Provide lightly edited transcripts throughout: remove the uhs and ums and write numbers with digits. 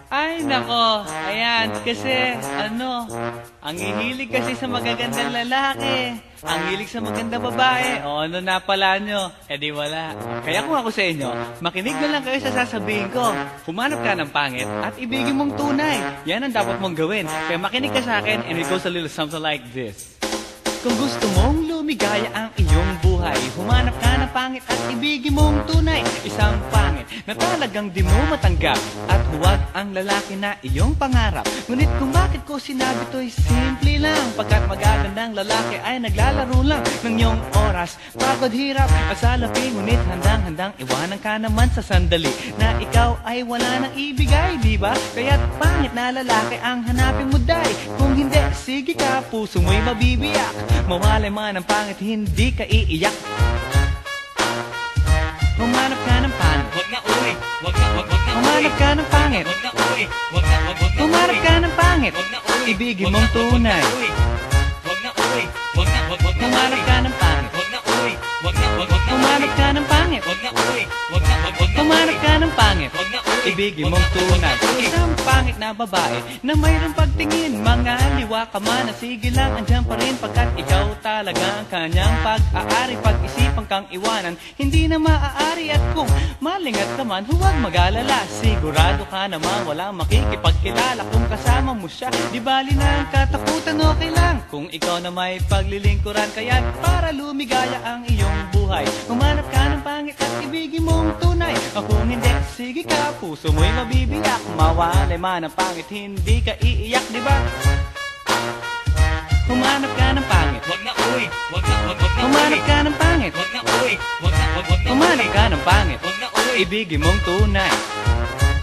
Ay, nako. Ayan, kasi, ang hihilig kasi sa magagandang lalaki. Ang hilig sa magandang babae. O, ano na pala nyo? Eh di wala. Kaya kung ako sa inyo, makinig na lang kayo sa sasabihin ko. Humanap ka ng pangit at ibigin mong tunay. Yan ang dapat mong gawin. Kaya makinig ka sa akin and it goes a little something like this. Kung gusto mong lumigaya ang iyong buhay, humanap ka ng pangit at ibigin mong tunay. Isang pangit na talagang di mo matanggap, at huwag ang lalaki na iyong pangarap. Ngunit kung bakit ko sinabi to'y simple lang, pagkat magagandang lalaki ay naglalaro lang ng iyong oras, pagod, hirap at salapi. Ngunit handang-handang iwanan ka naman sa sandali na ikaw ay wala nang ibigay, diba? Kaya't pangit na lalaki ang hanapin mo, day. Kung hindi, sige ka, puso mo'y mabibiyak. Mawalay man ang pangit, hindi ka iiyak. Humanap ka ng pangit. Wag na uwi. Wag na Humanap ka ng pangit. Wag na uwi. Wag na Humanap ka ng pangit. Wag na uwi. Ibigin mong tunay. Wag na uwi. Wag na Humanap ka ng pangit. Wag na uwi. Wag na Humanap ka ng pangit. Wag na uwi. Wag na Humanap ka ng pangit. Wag na uwi. Ibigin mong tunay. Isang pangit na babae na mayroong pagtingin, mga liwa ka man, sige lang, andyan pa rin, pagkat ikaw talaga ang kanyang pag-aari. Pag-isipan kang iwanan, hindi na maaari. At kung malingat ka man, huwag mag-alala, sigurado ka naman walang makikipagkilala. Kung kasama mo siya, di bali na ang katakutan, okay lang kung ikaw na may paglilingkuran. Kaya para lumigaya ang iyong buhay, humanap ka ng pangit at ibigin mong tunay. Kung hindi, sige ka, puso mo'y mabibiyak. Mawalay man ang pangit, hindi ka iiyak, di ba? Humanap ka ng pangit. Wag na uwi. Wag na Humanap ka ng pangit. Wag na uwi. Wag na Humanap ka ng pangit. Wag na uwi. Ibigin mong tunay.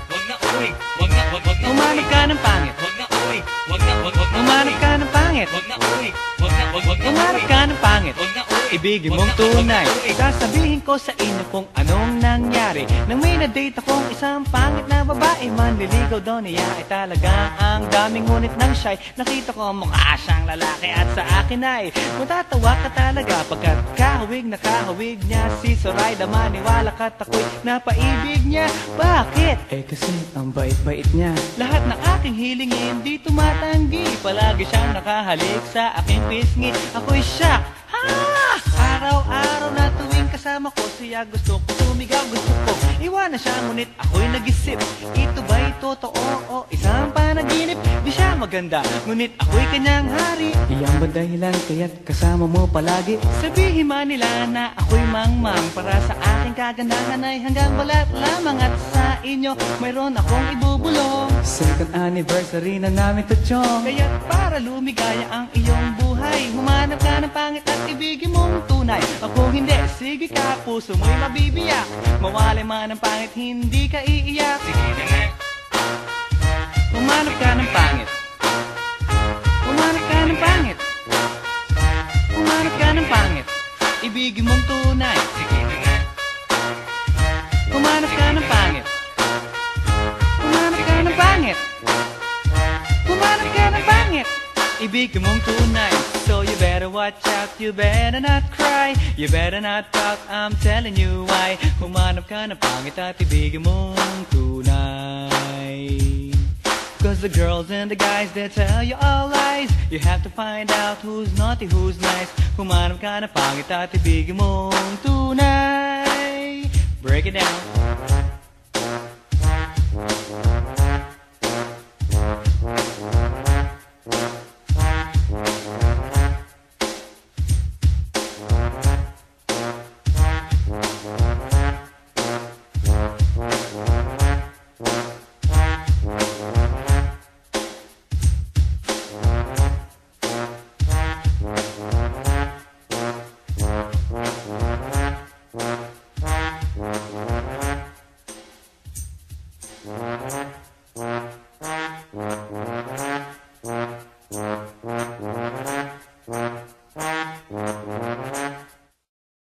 Wag na uwi. Wag na Humanap ka ng pangit. Wag na uwi. Wag na Humanap ka ng pangit. Wag na uwi. Wag na Humanap ka ng pangit. Wag na uwi. Ibigin mong tunay. Sasabihin ko sa inyo kung anong nangyari nang may na-date akong isang pangit na babae. Manliligaw daw niya ay talaga ang daming, ngunit nang siya'y nakita ko mukha siyang lalaki. At sa akin ay matatawa ka talaga, pagkat kahawig na kahawig niya si Zoraida. Maniwala ka't ako'y napaibig niya. Bakit? Eh kasi ang bait-bait niya. Lahat ng aking hilingin di tumatanggi. Palagi siyang nakahalik sa aking pisngi. Ako'y shock. Araw-araw na tuwing kasama ko siya, gusto ko sumigaw, gusto ko iwanan siya. Ngunit ako'y nag-isip, ito ba'y totoo o isang panaginip? Di siya maganda, ngunit ako'y kanyang hari. Iyan ba dahilan kaya't kasama mo palagi? Sabihin man nila na ako'y mangmang, para sa aking kagandahan ay hanggang balat lamang. At sa inyo mayroon akong ibubulong. Second anniversary na namin to, chong. Kaya't para lumigaya ang iyong buhay, humanap ka ng pangit at ibigin mong tunay. Kung hindi, sige ka, puso mo'y mabibiyak. Mawalay man ang pangit, hindi ka iiyak. Sige na nga. Humanap ka ng pangit. Humanap ka ng pangit. Humanap ka ng pangit. Ibigin mong tunay. Sige na nga. Humanap ka ng pangit. Humanap ka ng pangit. Humanap ka ng pangit. Ibigin mong tunay. So you better watch out, you better not cry, you better not talk, I'm telling you why. Humanap ka ng pangit at ibigin mong tunay. Cause the girls and the guys, they tell you all lies. You have to find out who's naughty, who's nice. Humanap ka ng pangit at ibigin mong tunay. Break it down.